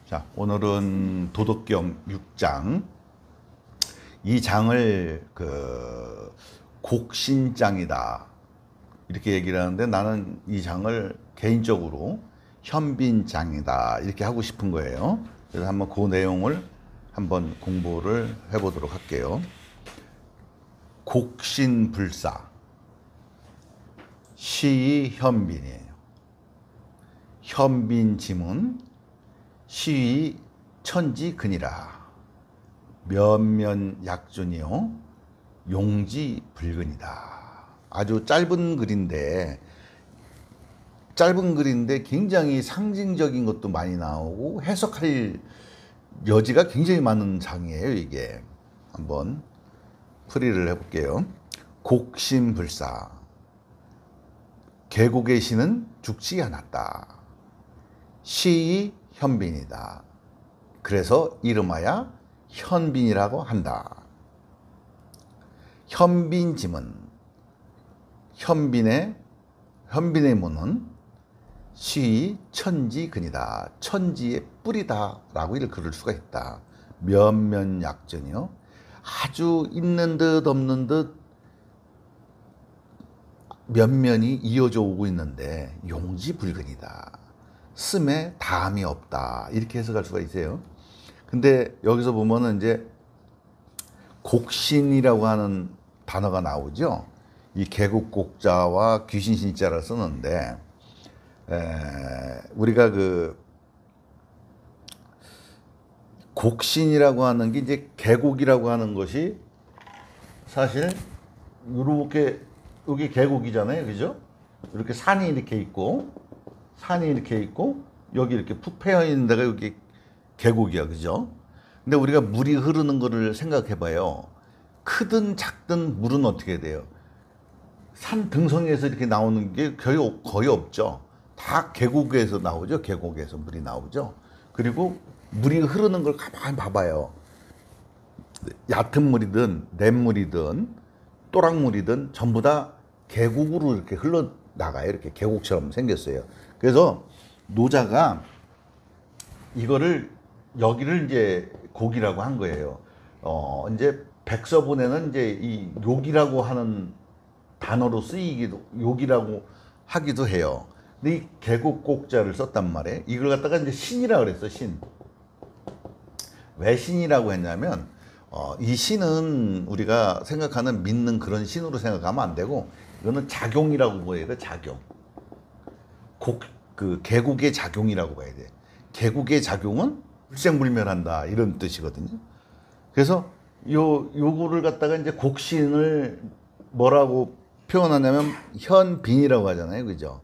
자, 오늘은 도덕경 6장. 이 장을 곡신장이다 이렇게 얘기를 하는데, 나는 이 장을 개인적으로 현빈장이다 이렇게 하고 싶은 거예요. 그래서 한번 그 내용을 한번 공부를 해보도록 할게요. 곡신불사, 시의 현빈이에요. 현빈지문, 시의 천지근이라. 면면약존이요 용지불근이다. 아주 짧은 글인데 굉장히 상징적인 것도 많이 나오고 해석할 여지가 굉장히 많은 장이에요. 이게 한번 풀이를 해볼게요. 곡신불사, 계곡의 시는 죽지 않았다. 시의 현빈이다. 그래서 이름하여 현빈이라고 한다. 현빈지문, 현빈의 문은 시의 천지근이다. 천지의 뿌리다 라고 이렇게 그럴 수가 있다. 면면약전이요, 아주 있는 듯 없는 듯 면면이 이어져 오고 있는데 용지불근이다. 씀에 다함이 없다. 이렇게 해석할 수가 있어요. 근데 여기서 보면은 이제 곡신이라고 하는 단어가 나오죠. 이 계곡곡자와 귀신신자를 쓰는데, 우리가 곡신이라고 하는 게 이제 계곡이라고 하는 것이 사실 이렇게 여기 계곡이잖아요, 그죠? 이렇게 산이 이렇게 있고 여기 이렇게 푹 패여 있는 데가 여기 계곡이야, 그죠? 근데 우리가 물이 흐르는 거를 생각해 봐요. 크든 작든 물은 어떻게 돼요? 산 등성이에서 이렇게 나오는 게 거의 없죠. 다 계곡에서 나오죠. 계곡에서 물이 나오죠. 그리고 물이 흐르는 걸 가만히 봐봐요. 얕은 물이든 냇물이든 또랑물이든 전부 다 계곡으로 이렇게 흘러나가요. 이렇게 계곡처럼 생겼어요. 그래서 노자가 여기를 이제 곡이라고 한 거예요. 이제 백서본에는 이제 이 욕이라고 하는 단어로 쓰이기도, 욕이라고 하기도 해요. 근데 이 계곡곡자를 썼단 말이에요. 이걸 갖다가 이제 신이라고 그랬어, 신. 왜 신이라고 했냐면, 이 신은 우리가 생각하는 믿는 그런 신으로 생각하면 안 되고, 이거는 작용이라고 보여야 돼, 작용. 계곡의 작용이라고 봐야 돼. 계곡의 작용은 불생불멸한다, 이런 뜻이거든요. 그래서 요거를 갖다가 이제 곡신을 뭐라고 표현하냐면 현빈이라고 하잖아요, 그죠?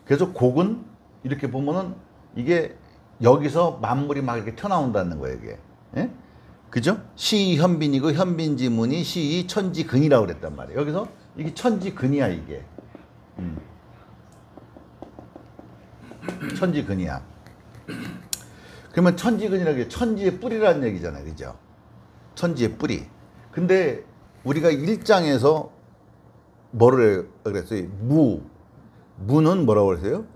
그래서 곡은 이렇게 보면은 이게 여기서 만물이 막 이렇게 튀어나온다는 거예요, 이게. 예? 그죠? 시 현빈이고 현빈지문이 시 천지근이라고 그랬단 말이에요. 여기서 이게 천지근이야, 이게. 천지근이야. 그러면 천지근이라는 게 천지의 뿌리라는 얘기잖아요, 그죠? 천지의 뿌리. 근데 우리가 1장에서 뭐를 그랬어요? 무는 뭐라고 그랬어요?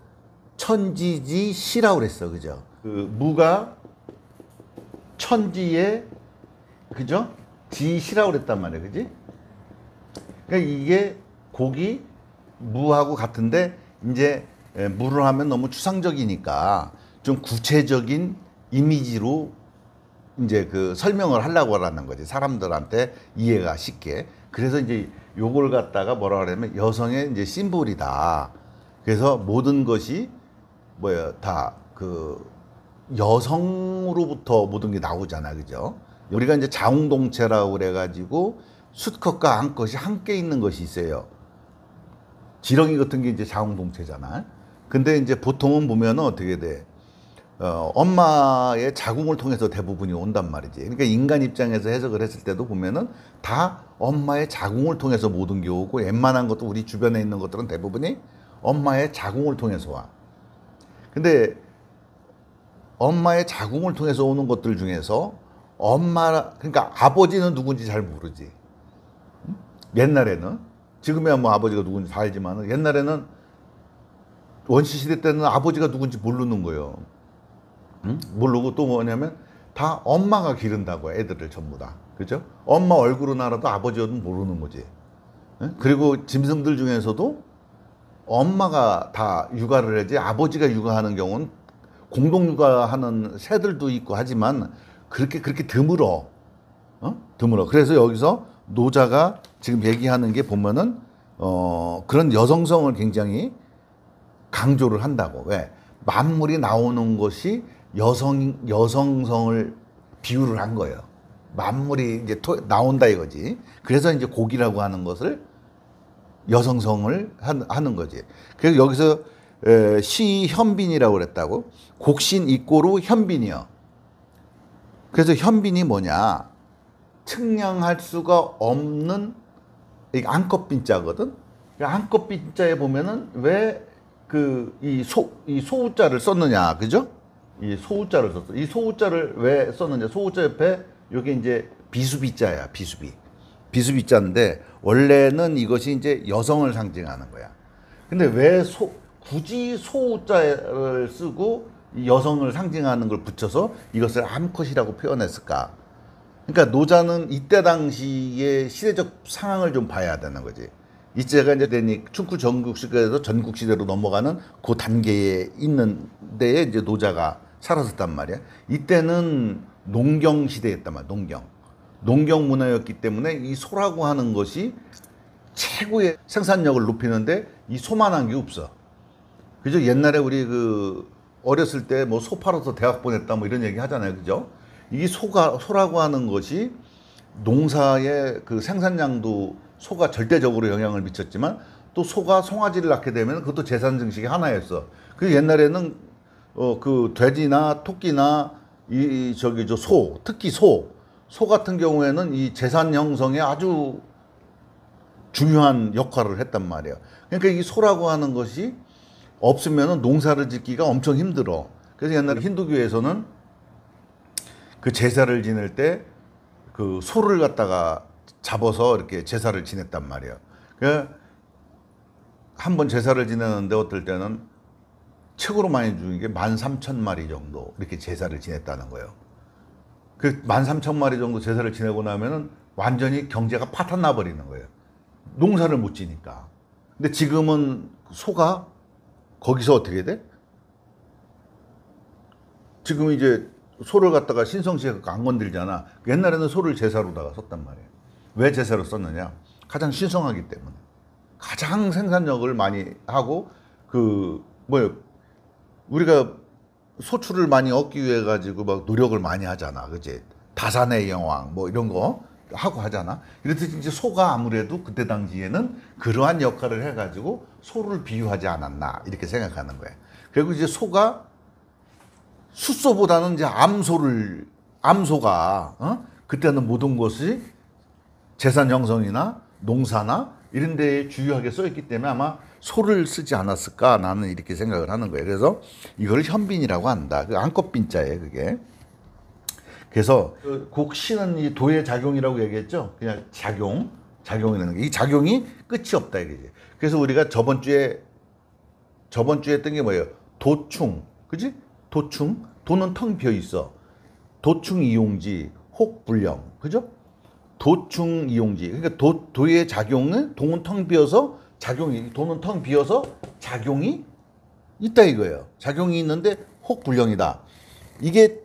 천지지 시라고 그랬어, 그죠? 무가 천지의, 그죠? 지시라고 그랬단 말이에요, 그지? 그러니까 이게 곡이 무하고 같은데, 이제 무를 하면 너무 추상적이니까 좀 구체적인 이미지로 이제 설명을 하려고 하라는 거지, 사람들한테 이해가 쉽게. 그래서 이제 요걸 갖다가 뭐라 그러냐면 여성의 이제 심볼이다. 그래서 모든 것이 다 여성으로부터 모든 게 나오잖아, 그죠? 우리가 이제 자웅동체라고 그래가지고 수컷과 암컷이 함께 있는 것이 있어요. 지렁이 같은 게 이제 자웅동체잖아. 근데 이제 보통은 보면은 어떻게 돼? 엄마의 자궁을 통해서 대부분이 온단 말이지. 그러니까 인간 입장에서 해석을 했을 때도 보면은 다 엄마의 자궁을 통해서 모든 게 오고, 웬만한 것도 우리 주변에 있는 것들은 대부분이 엄마의 자궁을 통해서 와. 근데 엄마의 자궁을 통해서 오는 것들 중에서 그러니까 아버지는 누군지 잘 모르지. 옛날에는, 지금이야 뭐 아버지가 누군지 다 알지만, 옛날에는 원시시대 때는 아버지가 누군지 모르는 거예요. 모르고 또 뭐냐면 다 엄마가 기른다고 애들을 전부 다. 그죠? 엄마 얼굴은 알아도 아버지는 모르는 거지. 응? 그리고 짐승들 중에서도 엄마가 다 육아를 하지 아버지가 육아하는 경우는 공동 육아하는 새들도 있고 하지만 그렇게 드물어. 드물어. 그래서 여기서 노자가 지금 얘기하는 게 보면은 그런 여성성을 굉장히 강조를 한다고. 왜? 만물이 나오는 것이 여성성을 비유를 한 거예요. 만물이 이제 나온다 이거지. 그래서 이제 곡이라고 하는 것을 여성성을 하는 거지. 그래서 여기서 시현빈이라고 그랬다고. 곡신 이꼬로 현빈이요. 그래서 현빈이 뭐냐? 측량할 수가 없는 이 안껍빈자거든. 안껍빈자에 보면은 왜 그 이 소우자를 썼느냐, 그죠? 이 소우자를 썼어. 이 소우자를 왜 썼느냐? 소우자 옆에 여기 이제 비수비자야, 비수비자인데 원래는 이것이 이제 여성을 상징하는 거야. 근데 왜 굳이 소우자를 쓰고 여성을 상징하는 걸 붙여서 이것을 암컷이라고 표현했을까? 그러니까 노자는 이때 당시의 시대적 상황을 좀 봐야 되는 거지. 이때가 이제 되니 춘추 전국시대에서 전국시대로 넘어가는 그 단계에 있는 데에 이제 노자가 살았었단 말이야. 이때는 농경 시대였단 말이야. 농경 문화였기 때문에 이 소라고 하는 것이 최고의 생산력을 높이는데 이 소만한 게 없어. 그죠? 옛날에 우리 그 어렸을 때 뭐 소 팔아서 대학 보냈다 뭐 이런 얘기 하잖아요. 그죠? 이 소라고 하는 것이 농사의 그 생산량도 소가 절대적으로 영향을 미쳤지만 또 소가 송아지를 낳게 되면 그것도 재산 증식의 하나였어. 그 옛날에는 그 돼지나 토끼나 특히 소 같은 경우에는 이 재산 형성에 아주 중요한 역할을 했단 말이에요. 그러니까 이 소라고 하는 것이 없으면 농사를 짓기가 엄청 힘들어. 그래서 옛날에 힌두교에서는 그 제사를 지낼 때 그 소를 갖다가 잡아서 이렇게 제사를 지냈단 말이에요. 한 번 제사를 지내는데 어떨 때는 최고로 많이 주는 게 13,000마리 정도 이렇게 제사를 지냈다는 거예요. 그 13,000마리 정도 제사를 지내고 나면은 완전히 경제가 파탄 나버리는 거예요. 농사를 못 지니까. 근데 지금은 소가 거기서 어떻게 돼? 지금 이제 소를 갖다가 신성시에 안 건들잖아. 옛날에는 소를 제사로다가 썼단 말이에요. 왜 제사로 썼느냐? 가장 신성하기 때문에. 가장 생산력을 많이 하고 우리가 소출을 많이 얻기 위해 가지고 막 노력을 많이 하잖아. 그치? 다산의 여왕 뭐 이런 거 하고 하잖아. 이랬듯이 이제 소가 아무래도 그때 당시에는 그러한 역할을 해 가지고 소를 비유하지 않았나 이렇게 생각하는 거야. 그리고 이제 소가 숫소보다는 이제 암소가 그때는 모든 것이 재산 형성이나 농사나 이런 데에 주요하게 써있기 때문에 아마 소를 쓰지 않았을까 나는 이렇게 생각을 하는 거예요. 그래서 이걸 현빈이라고 한다. 그 안껍빈자예요, 그게. 그래서 곡신은 이 도의 작용이라고 얘기했죠. 그냥 작용이라는 게 이 작용이 끝이 없다 이거지. 그래서 우리가 저번 주에 했던 게 뭐예요? 도충, 그지? 도는 텅 비어 있어. 도충 이용지, 혹불령, 그죠? 도충 이용지. 그러니까 도의 작용은 동은 텅 비어서 도는 텅 비어서 작용이 있다 이거예요. 작용이 있는데 혹불령이다. 이게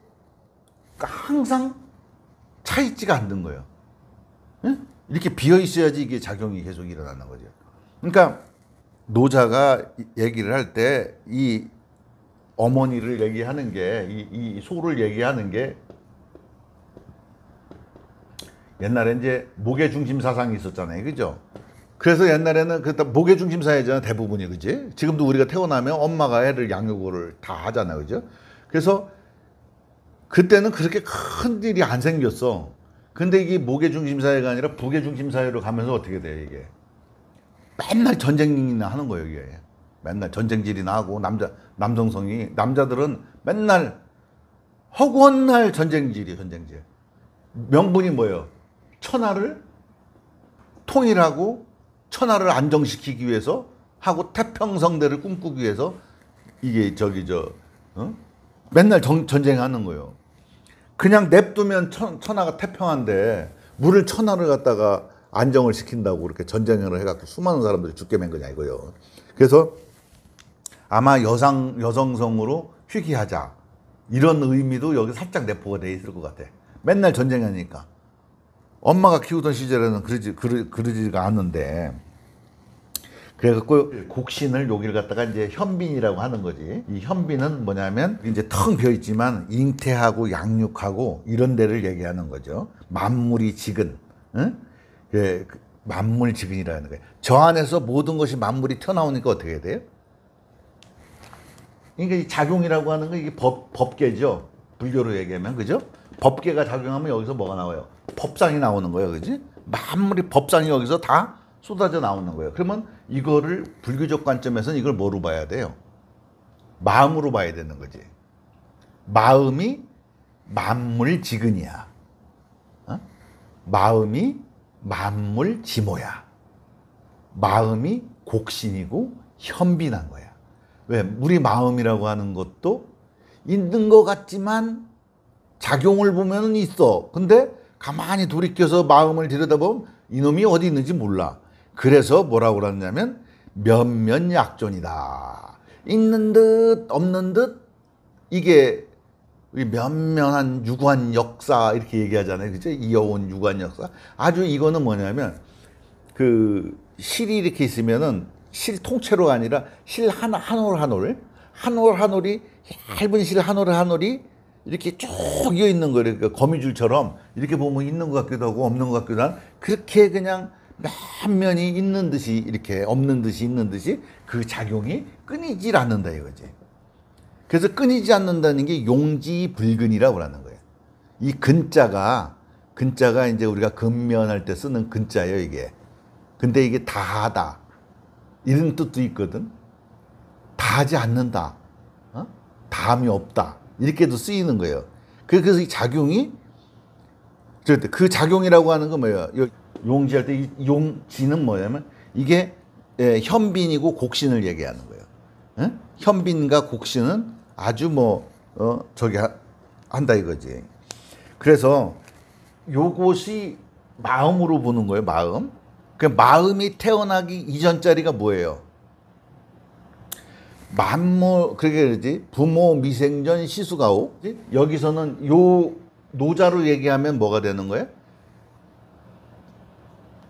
항상 차 있지가 않는 거예요. 응? 이렇게 비어 있어야지 이게 작용이 계속 일어나는 거죠. 그러니까 노자가 얘기를 할 때 이 어머니를 얘기하는 게 이 소를 얘기하는 게 옛날에 이제 목의 중심 사상이 있었잖아요. 그죠? 그래서 옛날에는 목의 중심 사회잖아요. 대부분이. 그지? 지금도 우리가 태어나면 엄마가 애를 양육을 다 하잖아요. 그죠? 그래서 그때는 그렇게 큰 일이 안 생겼어. 근데 이게 목의 중심 사회가 아니라 북의 중심 사회로 가면서 어떻게 돼, 이게? 맨날 전쟁이나 하는 거예요, 이게. 맨날 전쟁질이나 하고, 남자들은 맨날 허구한 전쟁질이에요, 전쟁질. 명분이 뭐예요? 천하를 통일하고, 천하를 안정시키기 위해서 하고, 태평성대를 꿈꾸기 위해서, 이게 맨날 전쟁하는 거예요. 그냥 냅두면 천하가 태평한데 물을 천하를 갖다가 안정을 시킨다고 그렇게 전쟁을 해갖고 수많은 사람들이 죽게 된 거냐 이거요. 그래서 아마 여성성으로 희귀하자 이런 의미도 여기 살짝 내포가 돼 있을 것 같아. 맨날 전쟁하니까. 엄마가 키우던 시절에는 그러지가 않는데. 그래갖고 곡신을 여기를 갖다가 이제 현빈이라고 하는 거지. 이 현빈은 뭐냐면 이제 텅 비어 있지만 잉태하고 양육하고 이런 데를 얘기하는 거죠. 만물이 지근, 응? 만물지근이라는 거예요. 저 안에서 모든 것이 만물이 튀어나오니까 어떻게 돼요? 그러니까 이 작용이라고 하는 건 이게 법계죠. 불교로 얘기하면 그죠? 법계가 작용하면 여기서 뭐가 나와요? 법상이 나오는 거예요, 그지? 만물이 법상이 여기서 다 쏟아져 나오는 거예요. 그러면 이거를 불교적 관점에서는 이걸 뭐로 봐야 돼요? 마음으로 봐야 되는 거지. 마음이 만물지근이야. 어? 마음이 만물지모야. 마음이 곡신이고 현빈한 거야. 왜? 우리 마음이라고 하는 것도 있는 것 같지만 작용을 보면은 있어. 근데 가만히 돌이켜서 마음을 들여다보면 이놈이 어디 있는지 몰라. 그래서 뭐라고 그러냐면 면면약존이다. 있는 듯 없는 듯 이게 면면한 유관 역사 이렇게 얘기하잖아요. 그죠? 이어온 유관 역사. 아주 이거는 뭐냐면 그 실이 이렇게 있으면은 실 통째로가 아니라 실 한 올 한 올이 얇은 실 한 올이 이렇게 쭉 이어 있는 거예요. 그러니까 거미줄처럼 이렇게 보면 있는 것 같기도 하고 없는 것 같기도 한 그렇게 그냥 면면이 있는 듯이 이렇게 없는 듯이 있는 듯이 그 작용이 끊이질 않는다 이거지. 그래서 끊이지 않는다는 게 용지불근이라고 하는 거예요. 이 근자가 이제 우리가 근면할 때 쓰는 근자예요 이게. 근데 이게 다하다 이런 뜻도 있거든. 다하지 않는다. 다함이 없다. 이렇게도 쓰이는 거예요. 그래서 이 작용이 그 작용이라고 하는 건 뭐예요? 용지할 때 이 용지는 뭐냐면 이게 현빈이고 곡신을 얘기하는 거예요. 현빈과 곡신은 아주 한다 이거지. 그래서 요것이 마음으로 보는 거예요. 마음. 그 마음이 태어나기 이전짜리가 뭐예요? 그러게 그러지. 부모 미생전 시수가오. 여기서는 요 노자로 얘기하면 뭐가 되는 거예요?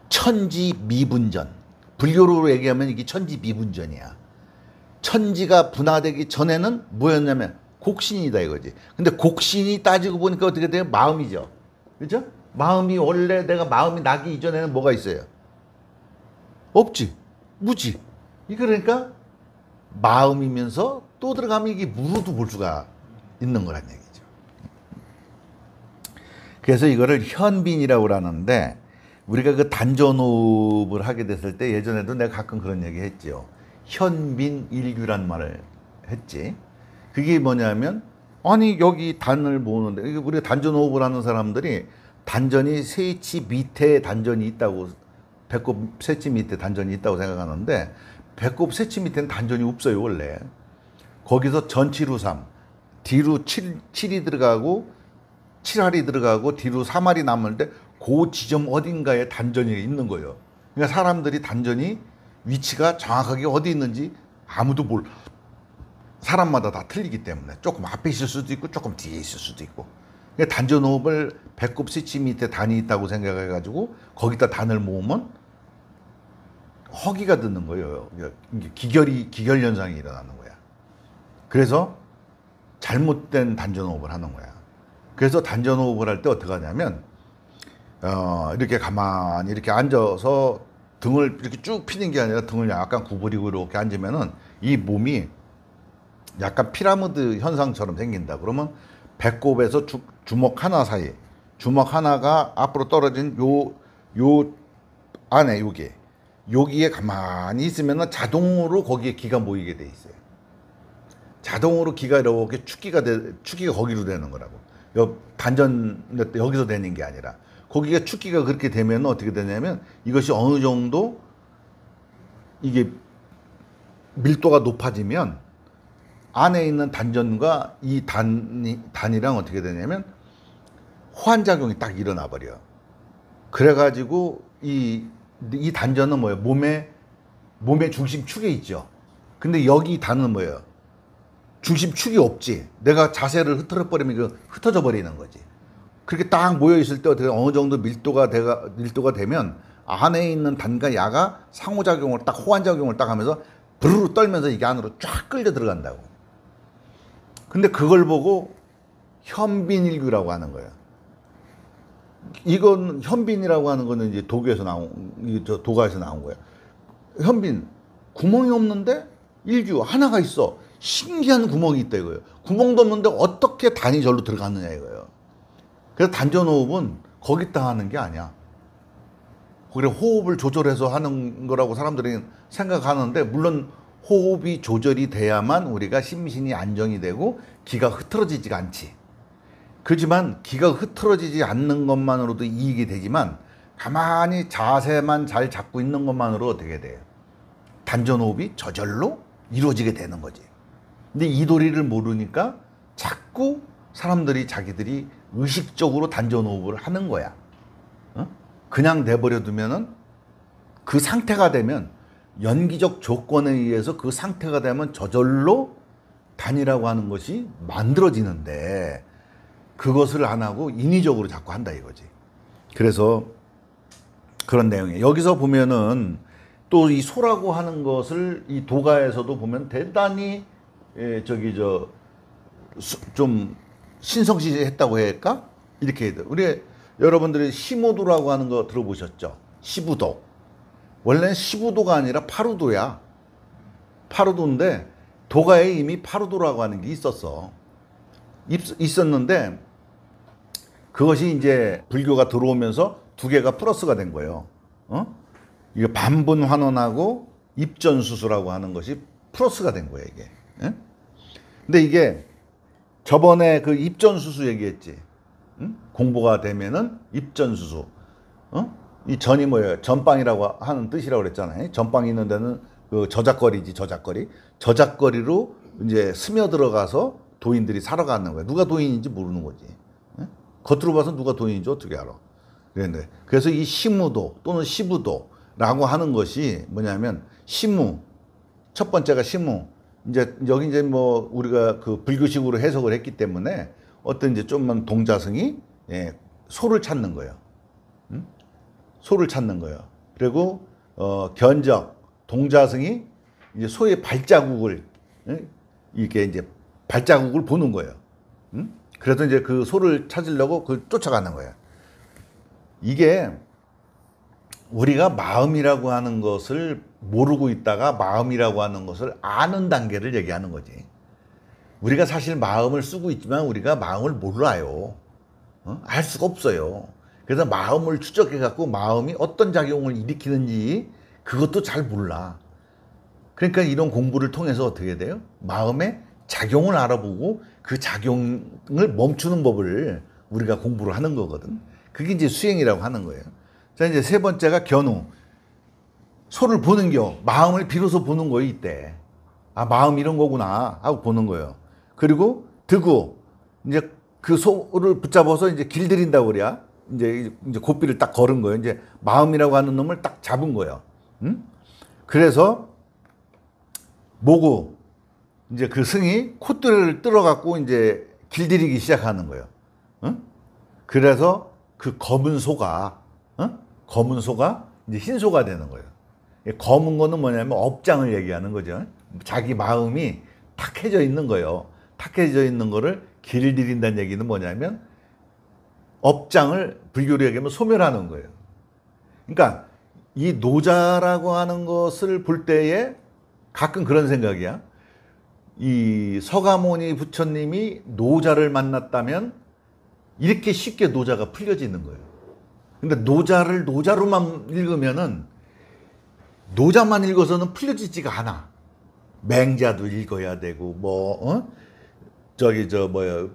천지미분전. 불교로 얘기하면 이게 천지미분전이야. 천지가 분화되기 전에는 뭐였냐면 곡신이다 이거지. 근데 곡신이 따지고 보니까 어떻게 돼요? 마음이죠. 그렇죠? 마음이 원래 내가 마음이 나기 이전에는 뭐가 있어요? 없지. 무지. 그러니까 마음이면서 또 들어가면 이게 무로도 볼 수가 있는 거란 얘기죠. 그래서 이거를 현빈이라고 하는데 우리가 그 단전호흡을 하게 됐을 때 예전에도 내가 가끔 그런 얘기 했죠. 현빈일규란 말을 했지. 그게 뭐냐면 아니 여기 단을 모으는데 우리가 단전호흡을 하는 사람들이 단전이 세치 밑에 단전이 있다고 배꼽 세치 밑에 단전이 있다고 생각하는데 배꼽 세치 밑에는 단전이 없어요 원래. 거기서 전치루 3 뒤로 7이 들어가고 7할이 들어가고 뒤로 3할이 남는데 그 지점 어딘가에 단전이 있는 거예요. 그러니까 사람들이 단전이 위치가 정확하게 어디 있는지 아무도 몰라. 사람마다 다 틀리기 때문에 조금 앞에 있을 수도 있고 조금 뒤에 있을 수도 있고. 그러니까 단전호흡을 배꼽 세치 밑에 단이 있다고 생각해가지고 거기다 단을 모으면 허기가 드는 거예요. 기결 현상이 일어나는 거야. 그래서 잘못된 단전호흡을 하는 거야. 그래서 단전호흡을 할 때 어떻게 하냐면 이렇게 가만히 이렇게 앉아서 등을 이렇게 쭉 피는 게 아니라 등을 약간 구부리고 이렇게 앉으면은 이 몸이 약간 피라미드 현상처럼 생긴다. 그러면 배꼽에서 주먹 하나 사이, 주먹 하나가 앞으로 떨어진 요 안에 여기에 가만히 있으면은 자동으로 거기에 기가 모이게 돼 있어요. 자동으로 기가 이렇게 축기가 거기로 되는 거라고. 단전 여기서 되는 게 아니라 거기가 축기가 그렇게 되면 어떻게 되냐면 이것이 어느 정도 이게 밀도가 높아지면 안에 있는 단전과 이 단이랑 어떻게 되냐면 호환작용이 딱 일어나 버려. 그래가지고 이 단전은 뭐예요? 몸의 중심축에 있죠. 근데 여기 단은 뭐예요? 중심축이 없지. 내가 자세를 흐트러 버리면 이거 흩어져 버리는 거지. 그렇게 딱 모여 있을 때 어떻게 어느 정도 밀도가 되면 안에 있는 단과 야가 상호작용을 딱 호환작용을 딱 하면서 부르르 떨면서 이게 안으로 쫙 끌려 들어간다고. 근데 그걸 보고 현빈일규라고 하는 거예요. 이건 현빈이라고 하는 거는 이제 도가에서 나온 거예요. 현빈 구멍이 없는데 일규 하나가 있어. 신기한 구멍이 있다 이거예요. 구멍도 없는데 어떻게 단이 절로 들어갔느냐 이거예요. 그래서 단전호흡은 거기다 하는 게 아니야. 그래 호흡을 조절해서 하는 거라고 사람들이 생각하는데 물론 호흡이 조절이 돼야만 우리가 심신이 안정이 되고 기가 흐트러지지가 않지. 그렇지만 기가 흐트러지지 않는 것만으로도 이익이 되지만 가만히 자세만 잘 잡고 있는 것만으로 어떻게 돼요? 단전호흡이 저절로 이루어지게 되는 거지. 근데 이 도리를 모르니까 자꾸 사람들이 자기들이 의식적으로 단전호흡을 하는 거야. 그냥 내버려 두면은 그 상태가 되면 연기적 조건에 의해서 그 상태가 되면 저절로 단이라고 하는 것이 만들어지는데 그것을 안 하고 인위적으로 자꾸 한다 이거지. 그래서 그런 내용이에요. 여기서 보면은 또 이 소라고 하는 것을 이 도가에서도 보면 대단히 좀 신성시했다고 할까? 이렇게 해야 돼. 우리 여러분들이 시무도라고 하는 거 들어보셨죠? 시부도. 원래는 시부도가 아니라 파루도야. 파루도인데 도가에 이미 파루도라고 하는 게 있었는데 그것이 이제 불교가 들어오면서 두 개가 플러스가 된 거예요. 이게 반분환원하고 입전수수라고 하는 것이 플러스가 된 거예요, 이게. 근데 이게 저번에 그 입전수수 얘기했지. 공부가 되면은 입전수수. 이 전이 뭐예요? 전방이라고 하는 뜻이라고 그랬잖아요. 전방이 있는 데는 그 저작거리지, 저작거리. 저작거리로 이제 스며들어가서 도인들이 살아가는 거예요. 누가 도인인지 모르는 거지. 겉으로 봐서 누가 도인인지 어떻게 알아? 그런데 그래서 이 시무도 또는 시부도라고 하는 것이 뭐냐면 시무, 첫 번째가 시무. 이제 여기 이제 뭐 우리가 그 불교식으로 해석을 했기 때문에 어떤 이제 좀만 동자승이 소를 찾는 거예요. 소를 찾는 거예요. 그리고 견적, 동자승이 이제 소의 발자국을 이렇게 이제 발자국을 보는 거예요. 그래서 이제 그 소를 찾으려고 그걸 쫓아가는 거예요. 이게 우리가 마음이라고 하는 것을 모르고 있다가 마음이라고 하는 것을 아는 단계를 얘기하는 거지. 우리가 사실 마음을 쓰고 있지만 우리가 마음을 몰라요. 알 수가 없어요. 그래서 마음을 추적해 갖고 마음이 어떤 작용을 일으키는지 그것도 잘 몰라. 그러니까 이런 공부를 통해서 어떻게 돼요? 마음의 작용을 알아보고 그 작용을 멈추는 법을 우리가 공부를 하는 거거든. 그게 이제 수행이라고 하는 거예요. 자, 이제 세 번째가 견우. 소를 보는 마음을 비로소 보는 거예요, 이때. 아, 마음 이런 거구나 하고 보는 거예요. 그리고 득우. 이제 그 소를 붙잡아서 이제 길들인다고 그래야. 이제 고삐를 딱 걸은 거예요. 이제 마음이라고 하는 놈을 딱 잡은 거예요. 그래서 모구. 이제 그 승이 콧대를 뚫어갖고 이제 길들이기 시작하는 거예요. 그래서 그 검은 소가 이제 흰 소가 되는 거예요. 검은 거는 뭐냐면 업장을 얘기하는 거죠. 자기 마음이 탁해져 있는 거예요. 탁해져 있는 거를 길들인다는 얘기는 뭐냐면 업장을 불교로 얘기하면 소멸하는 거예요. 그러니까 이 노자라고 하는 것을 볼 때에 가끔 그런 생각이야. 이 서가모니 부처님이 노자를 만났다면 이렇게 쉽게 노자가 풀려지는 거예요. 근데 노자를 노자로만 읽으면은 노자만 읽어서는 풀려지지가 않아. 맹자도 읽어야 되고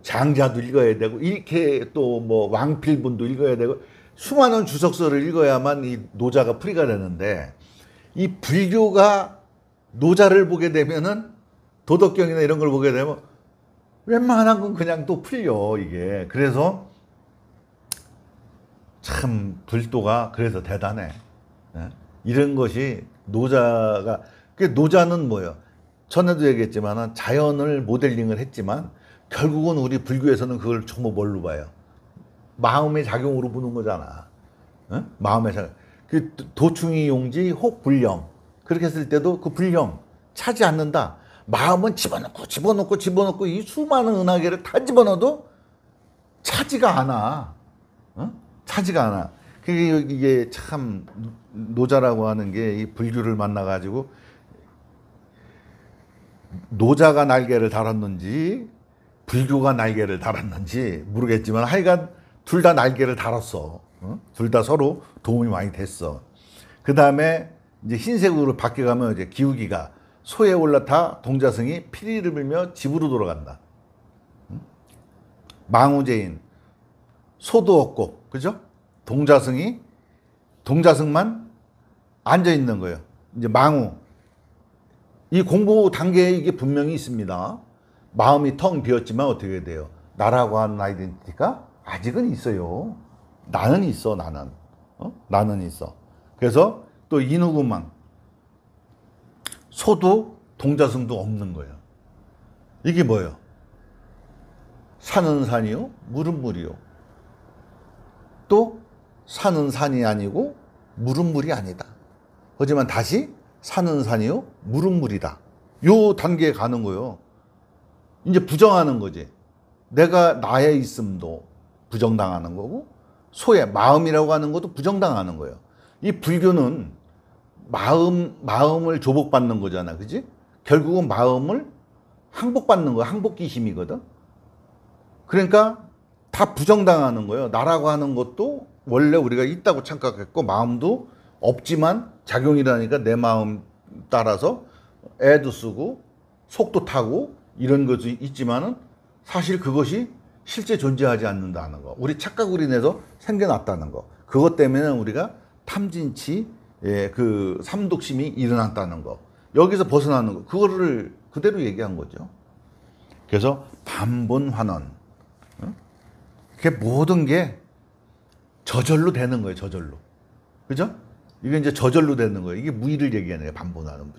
장자도 읽어야 되고 이렇게 또 뭐 왕필분도 읽어야 되고 수많은 주석서를 읽어야만 이 노자가 풀이가 되는데 이 불교가 노자를 보게 되면은 도덕경이나 이런 걸 보게 되면 웬만한 건 그냥 또 풀려, 이게. 그래서 참 불도가 그래서 대단해. 예? 이런 것이 노자가, 그 노자는 뭐예요? 전에도 얘기했지만 자연을 모델링을 했지만 결국은 우리 불교에서는 그걸 전부 뭘로 봐요? 마음의 작용으로 보는 거잖아. 어? 마음의 작용. 그 도충이 용지 혹 불령. 그렇게 했을 때도 그 불령 차지 않는다. 마음은 집어넣고 이 수많은 은하계를 다 집어넣어도 차지가 않아. 어? 차지가 않아. 그게 이게 참 노자라고 하는 게 이 불교를 만나가지고 노자가 날개를 달았는지 불교가 날개를 달았는지 모르겠지만 하여간 둘 다 날개를 달았어. 어? 둘 다 서로 도움이 많이 됐어. 그 다음에 이제 흰색으로 바뀌어가면 이제 기우기가 소에 올라타 동자승이 피리를 불며 집으로 돌아간다. 망우제인 소도 없고, 그죠? 동자승만 앉아 있는 거예요. 이제 망우. 이 공부 단계에 이게 분명히 있습니다. 마음이 텅 비었지만 어떻게 돼요? 나라고 하는 아이덴티티가 아직은 있어요. 나는 있어, 나는. 나는 있어. 그래서 또 인후구망. 소도 동자승도 없는 거예요. 이게 뭐예요? 산은 산이요, 물은 물이요. 또 산은 산이 아니고 물은 물이 아니다. 하지만 다시 산은 산이요, 물은 물이다. 요 단계에 가는 거예요. 이제 부정하는 거지. 내가 나에 있음도 부정당하는 거고 소의 마음이라고 하는 것도 부정당하는 거예요. 이 불교는 마음을 조복받는 거잖아. 그지? 결국은 마음을 항복받는 거야. 항복기심이거든. 그러니까 다 부정당하는 거예요. 나라고 하는 것도 원래 우리가 있다고 착각했고 마음도 없지만 작용이라니까 내 마음 따라서 애도 쓰고 속도 타고 이런 것이 있지만은 사실 그것이 실제 존재하지 않는다는 거. 우리 착각으로 인해서 생겨났다는 거. 그것 때문에 우리가 탐진치, 그 삼독심이 일어났다는 거. 여기서 벗어나는 거. 그거를 그대로 얘기한 거죠. 그래서 반본환원. 그게 모든 게 저절로 되는 거예요. 저절로. 그죠? 이게 이제 저절로 되는 거예요. 이게 무의를 얘기하는 거예요. 반본환원.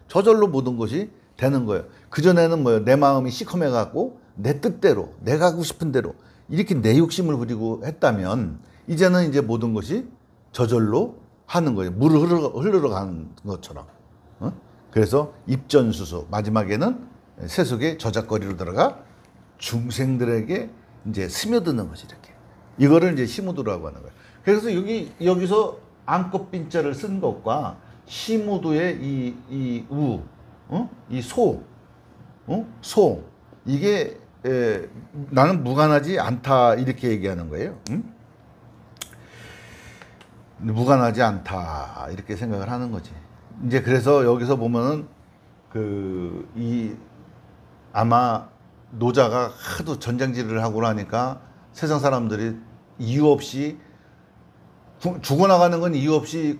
저절로 모든 것이 되는 거예요. 그전에는 뭐예요? 내 마음이 시커매갖고 내 뜻대로, 내가 하고 싶은 대로 이렇게 내 욕심을 부리고 했다면 이제는 이제 모든 것이 저절로 하는 거예요. 물을 흘러가는 것처럼. 그래서 입전수수. 마지막에는 세속의 저작거리로 들어가 중생들에게 이제 스며드는 것이 이렇게. 이거를 이제 시무도라고 하는 거예요. 그래서 여기서 안꽃빈자를 쓴 것과 시무도의 이 소, 이게 나는 무관하지 않다 이렇게 얘기하는 거예요. 무관하지 않다 이렇게 생각을 하는 거지. 이제 그래서 여기서 보면은 아마 노자가 하도 전쟁질을 하고 하니까 세상 사람들이 이유 없이 죽어나가는 건 이유 없이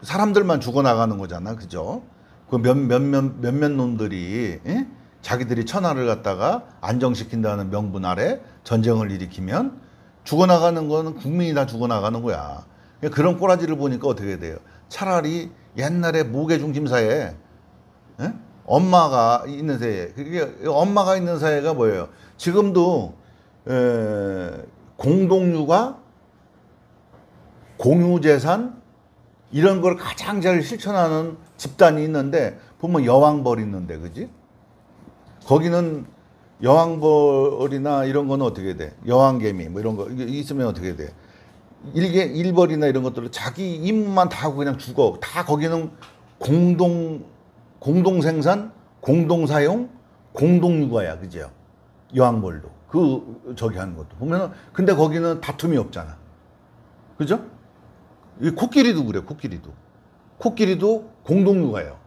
사람들만 죽어나가는 거잖아. 그죠? 그 몇몇 놈들이 자기들이 천하를 갖다가 안정시킨다는 명분 아래 전쟁을 일으키면 죽어나가는 거는 국민이 다 죽어나가는 거야. 그런 꼬라지를 보니까 어떻게 돼요? 차라리 옛날에 모계중심사에 엄마가 있는 사회, 그게 엄마가 있는 사회가 뭐예요? 지금도 공동육아, 공유재산 이런 걸 가장 잘 실천하는 집단이 있는데 보면 여왕벌 있는데, 그지? 거기는 여왕벌이나 이런 거는 어떻게 돼? 여왕개미 뭐 이런 거 있으면 어떻게 돼? 일벌이나 이런 것들은 자기 임무만 다 하고 그냥 죽어. 다 거기는 공동생산, 공동사용, 공동육아야, 그죠? 여왕벌도 저기 하는 것도 보면은, 근데 거기는 다툼이 없잖아, 그죠? 이 코끼리도 그래. 코끼리도 공동육아예요.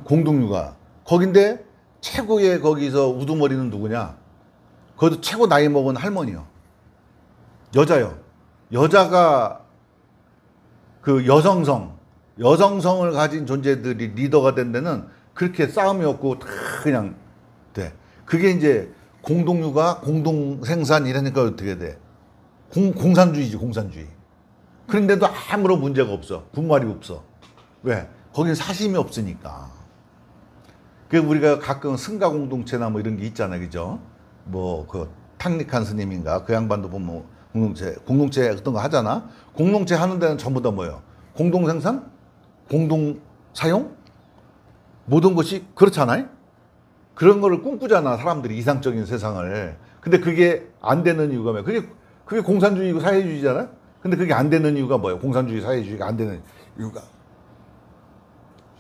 공동육아. 거긴데 최고의 거기서 우두머리는 누구냐? 거기도 최고 나이 먹은 할머니요. 여자요. 여자가 그 여성성을 가진 존재들이 리더가 된 데는 그렇게 싸움이 없고 다 그냥 돼. 그게 이제 공동육아, 공동생산 이러니까 어떻게 돼? 공산주의지, 공산주의. 그런데도 아무런 문제가 없어. 분말이 없어. 왜? 거긴 사심이 없으니까. 그 우리가 가끔 승가 공동체나 뭐 이런 게 있잖아요. 그죠? 뭐 그 탕리칸 스님인가 그 양반도 보면 공동체 어떤 거 하잖아. 공동체 하는 데는 전부 다 뭐예요? 공동생산? 공동사용? 모든 것이 그렇잖아요. 그런 거를 꿈꾸잖아. 사람들이 이상적인 세상을. 근데 그게 안 되는 이유가 뭐야? 그게 공산주의고 사회주의잖아. 근데 그게 안 되는 이유가 뭐예요? 공산주의, 사회주의가 안 되는 이유가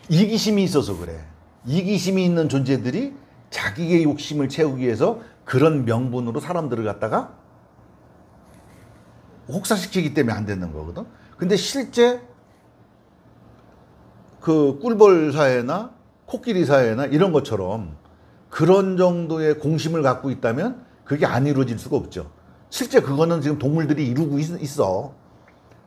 이기심이 있어서 그래. 이기심이 있는 존재들이 자기의 욕심을 채우기 위해서 그런 명분으로 사람들을 갖다가 혹사시키기 때문에 안 되는 거거든. 근데 실제 그 꿀벌 사회나 코끼리 사회나 이런 것처럼 그런 정도의 공심을 갖고 있다면 그게 안 이루어질 수가 없죠. 실제 그거는 지금 동물들이 이루고 있어.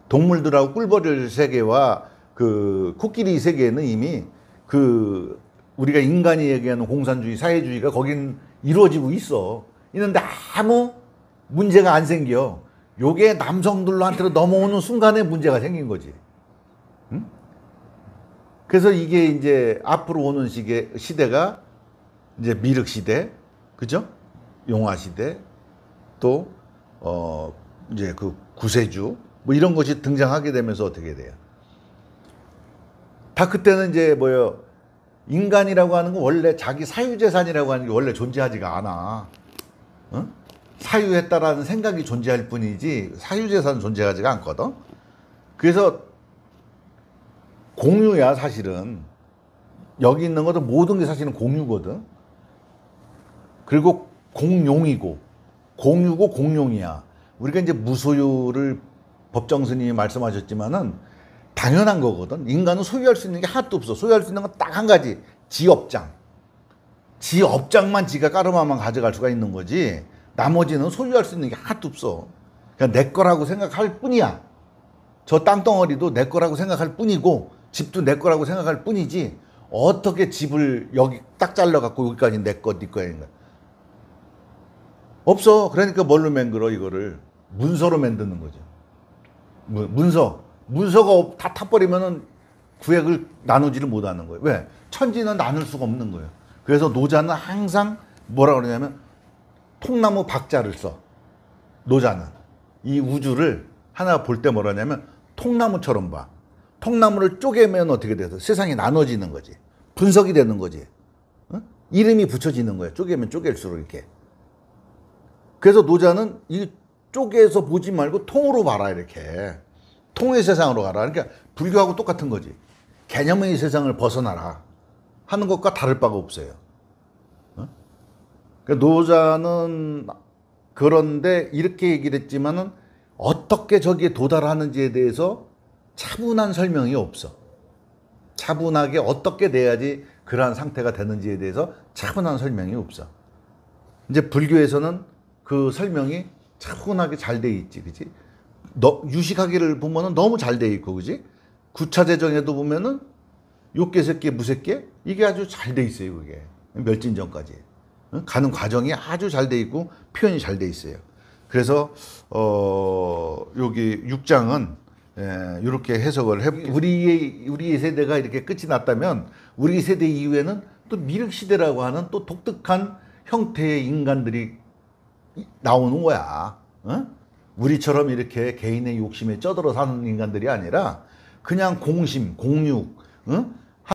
동물들하고 꿀벌 세계와 그 코끼리 세계는 이미 그 우리가 인간이 얘기하는 공산주의, 사회주의가 거긴 이루어지고 있어. 있는데 아무 문제가 안 생겨. 요게 남성들한테로 넘어오는 순간에 문제가 생긴 거지. 응? 그래서 이게 이제 앞으로 오는 시대가 이제 미륵 시대, 그죠? 용화 시대, 또 이제 그 구세주 뭐 이런 것이 등장하게 되면서 어떻게 돼요? 다 그때는 이제 뭐요? 인간이라고 하는 건 원래 자기 사유재산이라고 하는 게 원래 존재하지가 않아. 어? 사유했다라는 생각이 존재할 뿐이지 사유재산은 존재하지가 않거든. 그래서 공유야 사실은. 여기 있는 것도 모든 게 사실은 공유거든. 그리고 공용이고 공유고 공용이야. 우리가 이제 무소유를 법정 스님이 말씀하셨지만은 당연한 거거든. 인간은 소유할 수 있는 게 하나도 없어. 소유할 수 있는 건 딱 한 가지. 지업장. 지업장만 지가 까르마만 가져갈 수가 있는 거지. 나머지는 소유할 수 있는 게 하나도 없어. 그냥 내 거라고 생각할 뿐이야. 저 땅덩어리도 내 거라고 생각할 뿐이고 집도 내 거라고 생각할 뿐이지 어떻게 집을 여기 딱 잘라갖고 여기까지 내 거, 네 거야. 없어. 그러니까 뭘로 만들어 이거를? 문서로 만드는 거죠. 문서가 다 타버리면은 구획을 나누지를 못하는 거예요. 왜? 천지는 나눌 수가 없는 거예요. 그래서 노자는 항상 뭐라 그러냐면 통나무 박자를 써. 노자는 이 우주를 하나 볼 때 뭐라 하냐면 통나무처럼 봐. 통나무를 쪼개면 어떻게 돼서 세상이 나눠지는 거지. 분석이 되는 거지. 어? 이름이 붙여지는 거예요. 쪼개면 쪼갤수록 이렇게. 그래서 노자는 이 쪼개서 보지 말고 통으로 봐라 이렇게. 통의 세상으로 가라. 그러니까 불교하고 똑같은 거지. 개념의 세상을 벗어나라 하는 것과 다를 바가 없어요. 어? 그러니까 노자는 그런데 이렇게 얘기를 했지만은 어떻게 저기에 도달하는지에 대해서 차분한 설명이 없어. 차분하게 어떻게 돼야지 그러한 상태가 되는지에 대해서 차분한 설명이 없어. 이제 불교에서는 그 설명이 차분하게 잘 돼 있지, 그치? 유식하기를 보면은 너무 잘 돼 있고, 그지? 구차재정에도 보면은 욕계새끼, 무새끼 이게 아주 잘 돼 있어요, 그게. 멸진전까지. 가는 과정이 아주 잘 돼 있고, 표현이 잘 돼 있어요. 그래서, 여기 6장은, 이렇게 해석을 우리의 세대가 이렇게 끝이 났다면, 우리 세대 이후에는 또 미륵시대라고 하는 또 독특한 형태의 인간들이 나오는 거야. 어? 우리처럼 이렇게 개인의 욕심에 쩌들어 사는 인간들이 아니라 그냥 공심, 공육, 어?